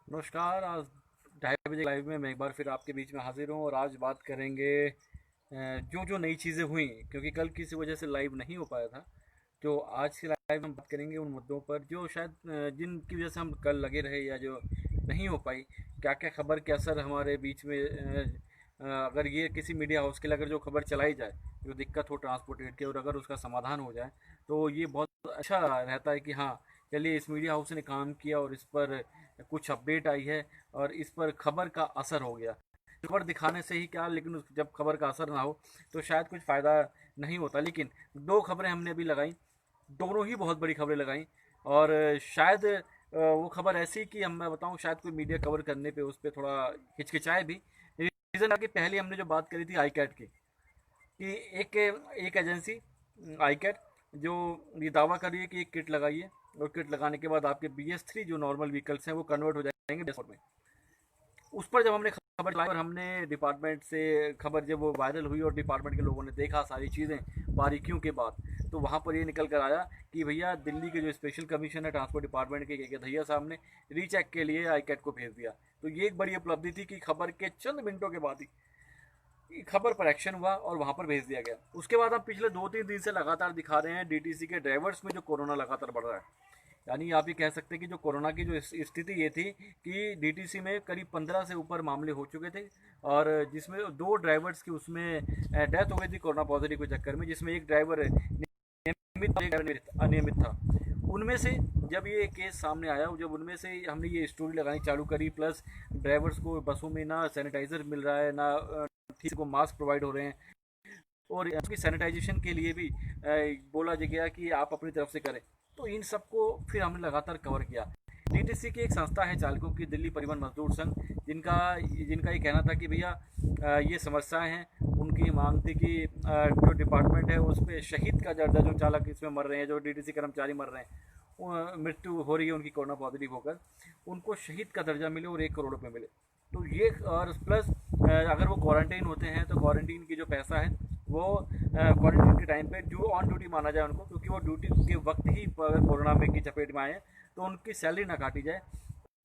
नमस्कार। आज 2:30 बजे लाइव में मैं एक बार फिर आपके बीच में हाजिर हूँ और आज बात करेंगे जो जो नई चीज़ें हुई, क्योंकि कल किसी वजह से लाइव नहीं हो पाया था। तो आज की लाइव में हम बात करेंगे उन मुद्दों पर जो शायद जिनकी वजह से हम कल लगे रहे या जो नहीं हो पाई। क्या क्या खबर के असर हमारे बीच में अगर ये किसी मीडिया हाउस के लिए अगर जो खबर चलाई जाए, जो दिक्कत हो ट्रांसपोर्टेट की, और अगर उसका समाधान हो जाए तो ये बहुत अच्छा रहता है कि हाँ, चलिए इस मीडिया हाउस ने काम किया और इस पर कुछ अपडेट आई है और इस पर खबर का असर हो गया। खबर दिखाने से ही क्या, लेकिन जब खबर का असर ना हो तो शायद कुछ फ़ायदा नहीं होता। लेकिन दो खबरें हमने अभी लगाई, दोनों ही बहुत बड़ी खबरें लगाई। और शायद वो खबर ऐसी कि हम मैं बताऊं, शायद कोई मीडिया कवर करने पे उस पर थोड़ा हिचकिचाए भी। रीज़न कि पहले हमने जो बात करी थी आई कैट की, कि एक एक एजेंसी आई कैट जो ये दावा कर रही है कि एक किट लगाइए और किट लगाने के बाद आपके BS3 जो नॉर्मल व्हीकल्स हैं वो कन्वर्ट हो जाएंगे BS4 में। उस पर जब हमने खबर चलाई और हमने डिपार्टमेंट से खबर, जब वो वायरल हुई और डिपार्टमेंट के लोगों ने देखा सारी चीज़ें बारीकियों के बाद, तो वहाँ पर ये निकल कर आया कि भैया दिल्ली के जो स्पेशल कमीशन है ट्रांसपोर्ट डिपार्टमेंट के धैया साहब ने रीचेक के लिए आई कैट को भेज दिया। तो ये एक बड़ी उपलब्धि थी कि खबर के चंद मिनटों के बाद ही खबर पर एक्शन हुआ और वहां पर भेज दिया गया। उसके बाद हम पिछले 2-3 दिन से लगातार दिखा रहे हैं DTC के ड्राइवर्स में जो कोरोना लगातार बढ़ रहा है। यानी आप ये कह सकते हैं कि जो कोरोना की जो स्थिति ये थी कि DTC में करीब 15 से ऊपर मामले हो चुके थे, और जिसमें दो ड्राइवर्स की उसमें डेथ हो गई थी कोरोना पॉजिटिव के चक्कर में, जिसमें एक ड्राइवर नियमित एक ड्राइवर अनियमित था। उनमें से जब ये केस सामने आया, जब उनमें से हमने ये स्टोरी लगानी चालू करी, प्लस ड्राइवर्स को बसों में ना सैनिटाइजर मिल रहा है, ना ठीक को मास्क प्रोवाइड हो रहे हैं, और उसकी सैनिटाइजेशन के लिए भी बोला गया कि आप अपनी तरफ से करें। तो इन सबको फिर हमने लगातार कवर किया। DTC की एक संस्था है चालकों की, दिल्ली परिवहन मजदूर संघ, जिनका जिनका ये कहना था कि भैया ये समस्याएं हैं। उनकी मांग थी कि जो डिपार्टमेंट है उस पर शहीद का दर्जा, जो चालक इसमें मर रहे हैं, जो DTC कर्मचारी मर रहे हैं, मृत्यु हो रही है उनकी कोरोना पॉजिटिव होकर, उनको शहीद का दर्जा मिले और 1 करोड़ रुपये मिले। तो ये, और प्लस अगर वो क्वारंटाइन होते हैं तो क्वारंटीन की जो पैसा है वो क्वारंटीन के टाइम पे जो ऑन ड्यूटी माना जाए उनको, क्योंकि वो ड्यूटी के वक्त ही कोरोना में की चपेट में आए हैं, तो उनकी सैलरी ना काटी जाए।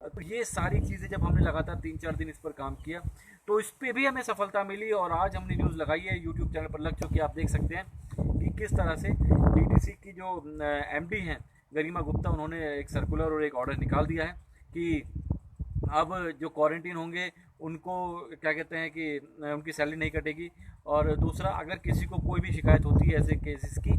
तो ये सारी चीज़ें जब हमने लगातार 3-4 दिन इस पर काम किया तो इस पर भी हमें सफलता मिली, और आज हमने न्यूज़ लगाई है यूट्यूब चैनल पर लग चुकी है। आप देख सकते हैं कि किस तरह से DTC की जो MD हैं गरिमा गुप्ता, उन्होंने एक सर्कुलर और एक ऑर्डर निकाल दिया है कि अब जो क्वारंटीन होंगे उनको क्या कहते हैं कि उनकी सैलरी नहीं कटेगी। और दूसरा, अगर किसी को कोई भी शिकायत होती है ऐसे केसेस की,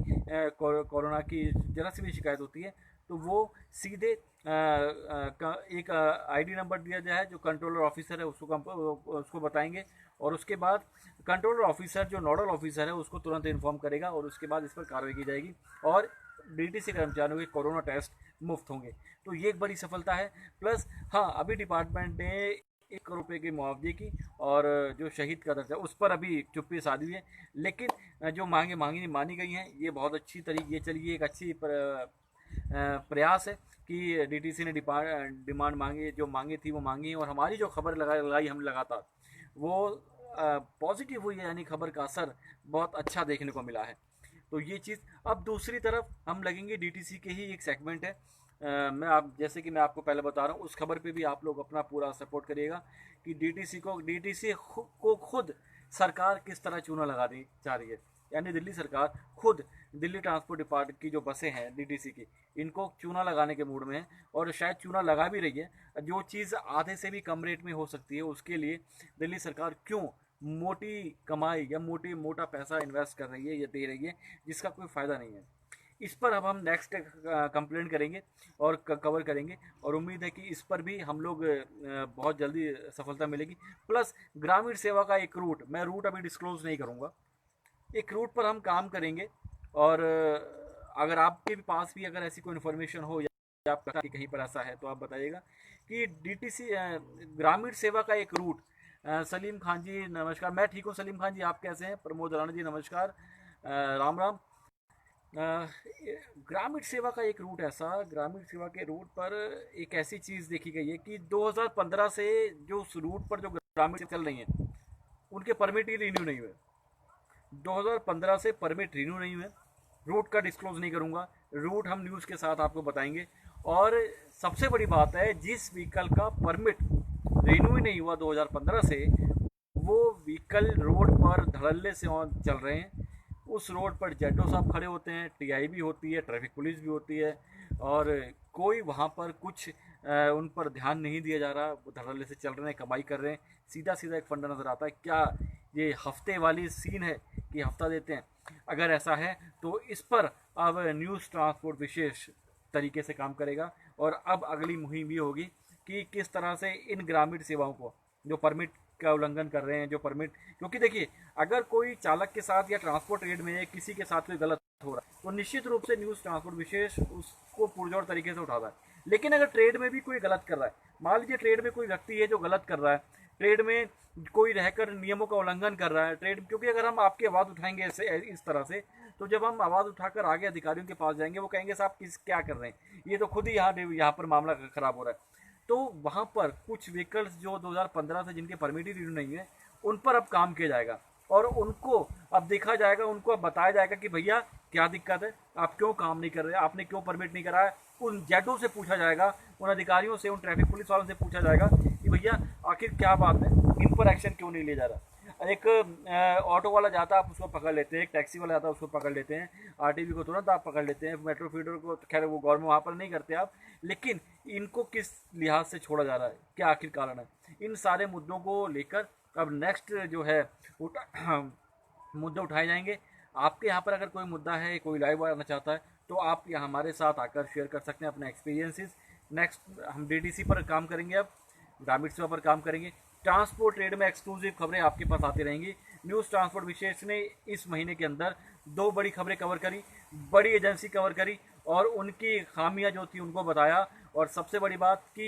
कोरोना की जरा सी भी शिकायत होती है, तो वो सीधे एक ID नंबर दिया जाए है, जो कंट्रोलर ऑफिसर है उसको बताएंगे, और उसके बाद कंट्रोलर ऑफिसर जो नोडल ऑफिसर है उसको तुरंत इन्फॉर्म करेगा, और उसके बाद इस पर कार्रवाई की जाएगी और DTC कर्मचारियों के कोरोना टेस्ट मुफ्त होंगे। तो ये एक बड़ी सफलता है। प्लस हाँ, अभी डिपार्टमेंट ने 1 करोड़ रुपए की मुआवजे की, और जो शहीद का दर्जा उस पर अभी चुप्पी साधी हुई है। लेकिन जो मांगे मांगी मानी गई हैं, ये बहुत अच्छी तरीके, ये चलिए एक अच्छी प्रयास है कि DTC ने डिमांड मांगी, जो मांगी थी वो मांगी, और हमारी जो खबर लगाई हम लगातार वो पॉजिटिव हुई है, यानी खबर का असर बहुत अच्छा देखने को मिला है। तो ये चीज़। अब दूसरी तरफ हम लगेंगे, DTC के ही एक सेगमेंट है। मैं आप जैसे कि मैं आपको पहले बता रहा हूँ, उस खबर पे भी आप लोग अपना पूरा सपोर्ट करिएगा कि DTC को खुद सरकार किस तरह चूना लगानी चाह रही है। यानी दिल्ली सरकार खुद दिल्ली ट्रांसपोर्ट डिपार्टमेंट की जो बसें हैं DTC की, इनको चूना लगाने के मूड में है, और शायद चूना लगा भी रही है। जो चीज़ आधे से भी कम रेट में हो सकती है उसके लिए दिल्ली सरकार क्यों मोटी कमाई या मोटा पैसा इन्वेस्ट कर रही है या दे रही है, जिसका कोई फ़ायदा नहीं है। इस पर अब हम नेक्स्ट कंप्लेंट करेंगे और कवर करेंगे, और उम्मीद है कि इस पर भी हम लोग बहुत जल्दी सफलता मिलेगी। प्लस ग्रामीण सेवा का एक रूट, मैं रूट अभी डिस्क्लोज नहीं करूँगा, एक रूट पर हम काम करेंगे। और अगर आपके भी पास भी अगर ऐसी कोई इन्फॉर्मेशन हो या आप कहीं पर ऐसा है तो आप बताइएगा कि DTC ग्रामीण सेवा का एक रूट। सलीम खान जी नमस्कार, मैं ठीक हूँ सलीम खान जी, आप कैसे हैं? प्रमोद राणा जी नमस्कार, राम राम। अ, ग्रामीण सेवा का एक रूट, ऐसा ग्रामीण सेवा के रूट पर एक ऐसी चीज़ देखी गई है कि 2015 से जो उस रूट पर जो ग्रामीण सेवा चल रही हैं उनके परमिट ही रिन्यू नहीं हुए। 2015 से परमिट रिन्यू नहीं हुए। रूट का डिस्क्लोज नहीं करूंगा, रूट हम न्यूज़ के साथ आपको बताएंगे। और सबसे बड़ी बात है, जिस व्हीकल का परमिट रिन्यू ही नहीं हुआ 2015 से, वो व्हीकल रोड पर धड़ल्ले से ऑन चल रहे हैं। उस रोड पर जेडो साहब खड़े होते हैं, टीआईबी होती है, ट्रैफिक पुलिस भी होती है, और कोई वहाँ पर कुछ उन पर ध्यान नहीं दिया जा रहा। वो धड़ल्ले से चल रहे हैं, कमाई कर रहे हैं। सीधा सीधा एक फंडा नज़र आता है। क्या ये हफ्ते वाली सीन है कि हफ्ता देते हैं? अगर ऐसा है तो इस पर अब न्यूज़ ट्रांसपोर्ट विशेष तरीके से काम करेगा, और अब अगली मुहिम ये होगी कि किस तरह से इन ग्रामीण सेवाओं को, जो परमिट का उल्लंघन कर रहे हैं, जो परमिट, क्योंकि देखिए, अगर कोई चालक के साथ या ट्रांसपोर्ट रेड में किसी के साथ कोई गलत हो रहा है तो निश्चित रूप से न्यूज़ ट्रांसपोर्ट विशेष उसको पुरजोर तरीके से उठाता है। लेकिन अगर ट्रेड में भी कोई गलत कर रहा है, मान लीजिए ट्रेड में कोई व्यक्ति है जो गलत कर रहा है, ट्रेड में कोई रहकर नियमों का उल्लंघन कर रहा है ट्रेड, क्योंकि अगर हम आपकी आवाज़ उठाएंगे ऐसे इस तरह से, तो जब हम आवाज़ उठाकर आगे अधिकारियों के पास जाएंगे, वो कहेंगे साहब किस क्या कर रहे हैं, ये तो खुद ही यहाँ पर मामला खराब हो रहा है। तो वहाँ पर कुछ व्हीकल्स जो 2015 से जिनके परमिट ही रिन्यू नहीं है, उन पर अब काम किया जाएगा, और उनको अब देखा जाएगा, उनको अब बताया जाएगा कि भैया क्या दिक्कत है, आप क्यों काम नहीं कर रहे, आपने क्यों परमिट नहीं कराया। उन जेडों से पूछा जाएगा, उन अधिकारियों से, उन ट्रैफिक पुलिस वालों से पूछा जाएगा कि भैया आखिर क्या बात है, इन पर एक्शन क्यों नहीं लिया जा रहा। एक ऑटो वाला जाता है, आप उसको पकड़ लेते हैं, एक टैक्सी वाला जाता है, उसको पकड़ लेते हैं, आरटीवी को तुरंत आप पकड़ लेते हैं, मेट्रो फीडर को तो खैर वो गवर्नमेंट वहाँ पर नहीं करते आप, लेकिन इनको किस लिहाज से छोड़ा जा रहा है, क्या आखिर कारण है? इन सारे मुद्दों को लेकर अब नेक्स्ट जो है मुद्दे उठाए जाएंगे। आपके यहाँ पर अगर कोई मुद्दा है, कोई लाइव आना चाहता है, तो आप यहाँ हमारे साथ आकर शेयर कर सकते हैं अपने एक्सपीरियंसेस। नेक्स्ट हम डीटीसी पर काम करेंगे, अब ग्रामीण सेवा पर काम करेंगे। ट्रांसपोर्ट ट्रेड में एक्सक्लूसिव खबरें आपके पास आती रहेंगी। न्यूज़ ट्रांसपोर्ट विशेष ने इस महीने के अंदर 2 बड़ी खबरें कवर करी, बड़ी एजेंसी कवर करी, और उनकी खामियां जो थी उनको बताया। और सबसे बड़ी बात कि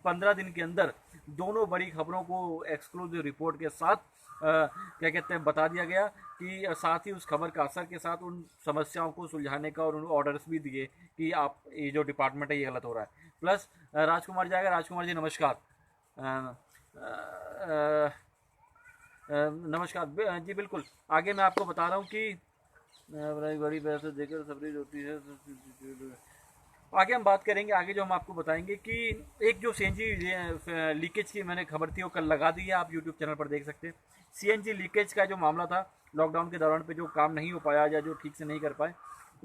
15 दिन के अंदर दोनों बड़ी खबरों को एक्सक्लूसिव रिपोर्ट के साथ क्या कहते हैं बता दिया गया, कि साथ ही उस खबर का असर के साथ उन समस्याओं को सुलझाने का और उन ऑर्डर्स भी दिए कि आप ये जो डिपार्टमेंट है ये गलत हो रहा है। प्लस राजकुमार जाएगा। राजकुमार जी नमस्कार। नमस्कार जी, बिल्कुल। आगे मैं आपको बता रहा हूँ कि बड़ी पैसे देकर सबरी होती है। आगे हम बात करेंगे, आगे जो हम आपको बताएंगे कि एक जो सीएनजी लीकेज की मैंने खबर थी वो कल लगा दी है, आप यूट्यूब चैनल पर देख सकते हैं। सीएनजी लीकेज का जो मामला था लॉकडाउन के दौरान पे, जो काम नहीं हो पाया या जो ठीक से नहीं कर पाए,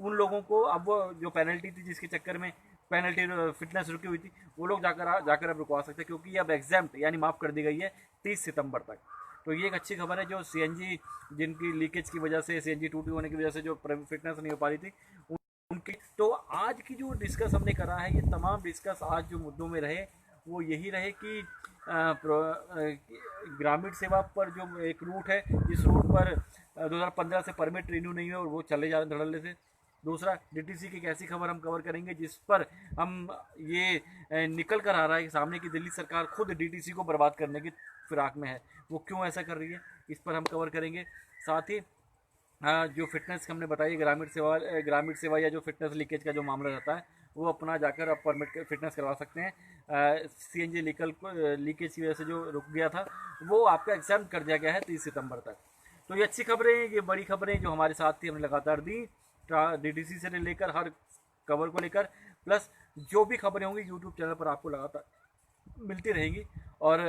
उन लोगों को अब वो जो पेनल्टी थी, जिसके चक्कर में पेनल्टी फिटनेस रुकी हुई थी, वो लोग जाकर अब रुकवा सकते हैं, क्योंकि अब एग्जाम्प्ट यानी माफ़ कर दी गई है 30 सितंबर तक। तो ये एक अच्छी खबर है। जो सीएनजी जिनकी लीकेज की वजह से, सीएनजी टूटी होने की वजह से जो फिटनेस नहीं हो पा रही थी उनकी, तो आज की जो डिस्कस हमने करा है, ये तमाम डिस्कस आज जो मुद्दों में रहे वो यही रहे कि ग्रामीण सेवा पर जो एक रूट है, जिस रूट पर 2015 से परमिट रिन्यू नहीं है और वो चले जा रहे धड़ल्ले से। दूसरा, डीटीसी की एक ऐसी खबर हम कवर करेंगे जिस पर हम ये निकल कर आ रहा है कि सामने की दिल्ली सरकार खुद डीटीसी को बर्बाद करने की फिराक में है। वो क्यों ऐसा कर रही है, इस पर हम कवर करेंगे। साथ ही जो फिटनेस हमने बताई, ग्रामीण सेवा या जो फिटनेस लीकेज का जो मामला रहता है, वो अपना जाकर अब परमिट फिटनेस करवा सकते हैं। सीएनजी लीकेज की वजह से जो रुक गया था, वो आपका एग्जाम कर दिया गया है 30 सितंबर तक। तो ये अच्छी खबरें, ये बड़ी खबरें जो हमारे साथ थी, हमने लगातार दी डीटीसी से लेकर हर कवर को लेकर। प्लस जो भी खबरें होंगी यूट्यूब चैनल पर आपको लगातार मिलती रहेंगी। और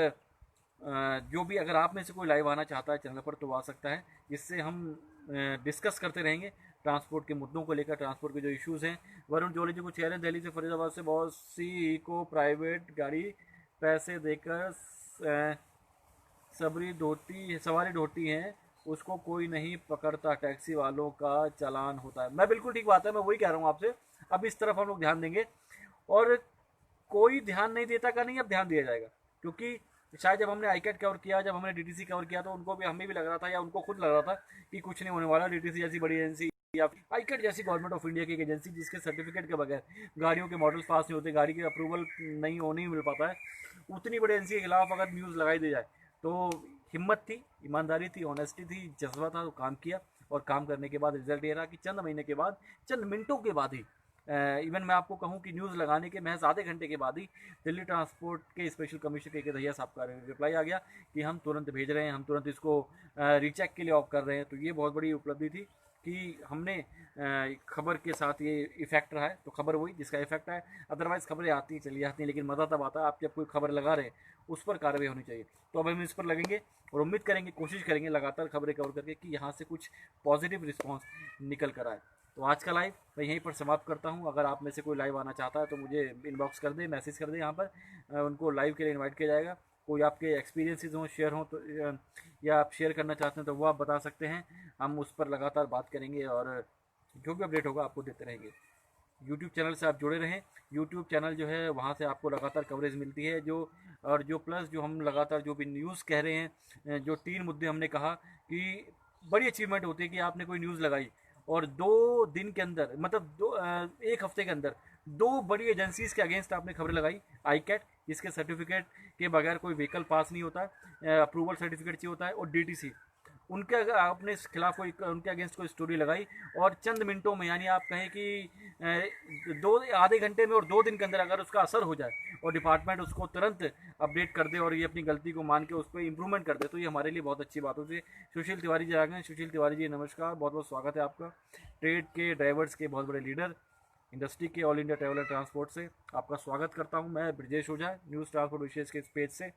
जो भी, अगर आप में से कोई लाइव आना चाहता है चैनल पर, तो आ सकता है, जिससे हम डिस्कस करते रहेंगे ट्रांसपोर्ट के मुद्दों को लेकर, ट्रांसपोर्ट के जो इश्यूज़ हैं। वरुण जोली जी को कह रहे हैं, दिल्ली से फरीदाबाद से बहुत सी को प्राइवेट गाड़ी पैसे देकर सवारी ढोती हैं, उसको कोई नहीं पकड़ता, टैक्सी वालों का चालान होता है। मैं बिल्कुल ठीक बात है, मैं वही कह रहा हूँ आपसे। अब इस तरफ हम लोग ध्यान देंगे, और कोई ध्यान नहीं देता का नहीं, अब ध्यान दिया जाएगा। क्योंकि शायद जब हमने आईकैट कवर किया, जब हमने डीटीसी कवर किया, तो उनको भी, हमें भी लग रहा था, या उनको खुद लग रहा था कि कुछ नहीं होने वाला। डीटीसी जैसी बड़ी एजेंसी या आईकैट जैसी गवर्नमेंट ऑफ इंडिया की एक एजेंसी, जिसके सर्टिफिकेट के बगैर गाड़ियों के मॉडल्स पास नहीं होते, गाड़ी के अप्रूवल नहीं मिल पाता है, उतनी बड़ी एजेंसी के खिलाफ अगर न्यूज़ लगाई दी जाए, तो हिम्मत थी, ईमानदारी थी, ऑनेस्टी थी, जज्बा था, तो काम किया। और काम करने के बाद रिजल्ट ये रहा कि चंद महीने के बाद, चंद मिनटों के बाद ही, इवन मैं आपको कहूं कि न्यूज़ लगाने के महज आधे घंटे के बाद ही दिल्ली ट्रांसपोर्ट के स्पेशल कमिश्नर के दहिया साहब का रिप्लाई आ गया कि हम तुरंत भेज रहे हैं, हम तुरंत इसको रीचेक के लिए ऑफ कर रहे हैं। तो ये बहुत बड़ी उपलब्धि थी। कि हमने खबर के साथ ये इफेक्ट रहा है, तो खबर वही जिसका इफेक्ट है। अदरवाइज़ खबरें आती चली जाती हैं, लेकिन मज़ा तब आता है आप जब कोई खबर लगा रहे हैं, उस पर कार्रवाई होनी चाहिए। तो अब हम इस पर लगेंगे और उम्मीद करेंगे, कोशिश करेंगे लगातार खबरें कवर करके कि यहाँ से कुछ पॉजिटिव रिस्पॉन्स निकल कर आए। तो आज का लाइव मैं यहीं पर समाप्त करता हूँ। अगर आप में से कोई लाइव आना चाहता है तो मुझे इनबॉक्स कर दे, मैसेज कर दे, यहाँ पर उनको लाइव के लिए इनवाइट किया जाएगा। कोई आपके एक्सपीरियंसेस हों, शेयर हों, तो या आप शेयर करना चाहते हैं तो वो आप बता सकते हैं। हम उस पर लगातार बात करेंगे और जो भी अपडेट होगा आपको देते रहेंगे। यूट्यूब चैनल से आप जुड़े रहें। यूट्यूब चैनल जो है वहाँ से आपको लगातार कवरेज मिलती है, जो प्लस जो हम लगातार जो भी न्यूज़ कह रहे हैं, जो 3 मुद्दे हमने कहा कि बड़ी अचीवमेंट होती है कि आपने कोई न्यूज़ लगाई और 2 दिन के अंदर, मतलब 1 हफ्ते के अंदर 2 बड़ी एजेंसीज़ के अगेंस्ट आपने खबरें लगाई। आई कैट, जिसके सर्टिफिकेट के बगैर कोई व्हीकल पास नहीं होता, अप्रूवल सर्टिफिकेट चाहिए होता है, और डीटीसी, उनके अगर आपने इस खिलाफ कोई, उनके अगेंस्ट कोई स्टोरी लगाई और चंद मिनटों में, यानी आप कहें कि आधे घंटे में और 2 दिन के अंदर अगर उसका असर हो जाए और डिपार्टमेंट उसको तुरंत अपडेट कर दे और ये अपनी गलती को मान के उस पर इम्प्रूवमेंट कर दे, तो ये हमारे लिए बहुत अच्छी बात होती है। सुशील तिवारी जी आ गए। सुशील तिवारी जी नमस्कार, बहुत बहुत स्वागत है आपका। ट्रेड के, ड्राइवर्स के बहुत बड़े लीडर, इंडस्ट्री के, all India travel and transport से आपका स्वागत करता हूं। मैं ब्रजेश ओझा, न्यूज़ ट्रांसपोर्ट विशेष के इस पेज से।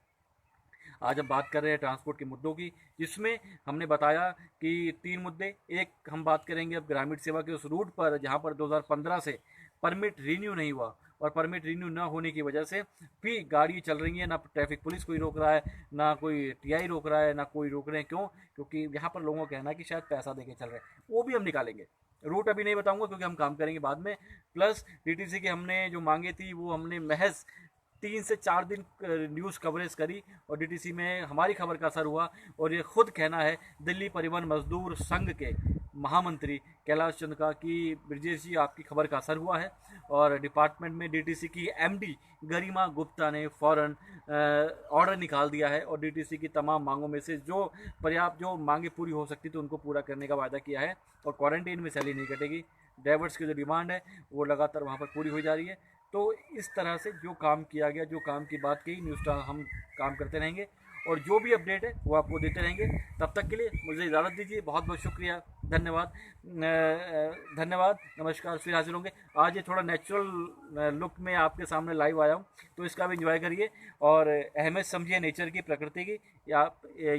आज हम बात कर रहे हैं ट्रांसपोर्ट के मुद्दों की, जिसमें हमने बताया कि 3 मुद्दे। एक, हम बात करेंगे अब ग्रामीण सेवा के उस रूट पर जहां पर 2015 से परमिट रिन्यू नहीं हुआ, और परमिट रिन्यू ना होने की वजह से भी गाड़ी चल रही है, ना ट्रैफिक पुलिस कोई रोक रहा है, ना कोई टीआई रोक रहा है, ना कोई रोक रहे हैं। क्यों? क्योंकि यहाँ पर लोगों का कहना है कि शायद पैसा देके चल रहे हैं। वो भी हम निकालेंगे। रूट अभी नहीं बताऊंगा क्योंकि हम काम करेंगे बाद में। प्लस डीटीसी की हमने जो मांगे थी वो हमने महज 3 से 4 दिन न्यूज़ कवरेज करी और डीटीसी में हमारी खबर का असर हुआ। और ये खुद कहना है दिल्ली परिवहन मजदूर संघ के महामंत्री कैलाश चंद का कि ब्रजेश जी आपकी खबर का असर हुआ है। और डिपार्टमेंट में डीटीसी की एमडी गरिमा गुप्ता ने फ़ौरन ऑर्डर निकाल दिया है और डीटीसी की तमाम मांगों में से जो पर्याप्त जो मांगे पूरी हो सकती तो उनको पूरा करने का वायदा किया है। और क्वारंटीन में सैलरी नहीं कटेगी। ड्राइवर्स की जो डिमांड है वो लगातार वहाँ पर पूरी हो जा रही है। तो इस तरह से जो काम किया गया, जो काम की बात कही, न्यूज़ हम काम करते रहेंगे और जो भी अपडेट है वो आपको देते रहेंगे। तब तक के लिए मुझे इजाज़त दीजिए। बहुत बहुत शुक्रिया, धन्यवाद। धन्यवाद, नमस्कार। फिर हाजिर होंगे। आज ये थोड़ा नेचुरल लुक में आपके सामने लाइव आया हूँ, तो इसका भी इंजॉय करिए और अहमियत समझिए नेचर की, प्रकृति की।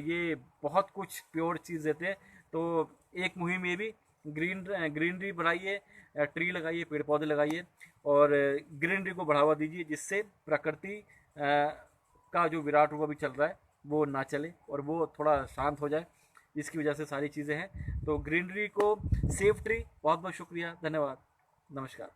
ये बहुत कुछ प्योर चीज़ देते हैं। तो एक मुहिम ये भी, ग्रीनरी बढ़ाइए, ट्री लगाइए, पेड़ पौधे लगाइए और ग्रीनरी को बढ़ावा दीजिए, जिससे प्रकृति का जो विराट रूप अभी चल रहा है वो ना चले और वो थोड़ा शांत हो जाए, जिसकी वजह से सारी चीज़ें हैं। तो ग्रीनरी को सेफ ट्री। बहुत बहुत शुक्रिया, धन्यवाद, नमस्कार।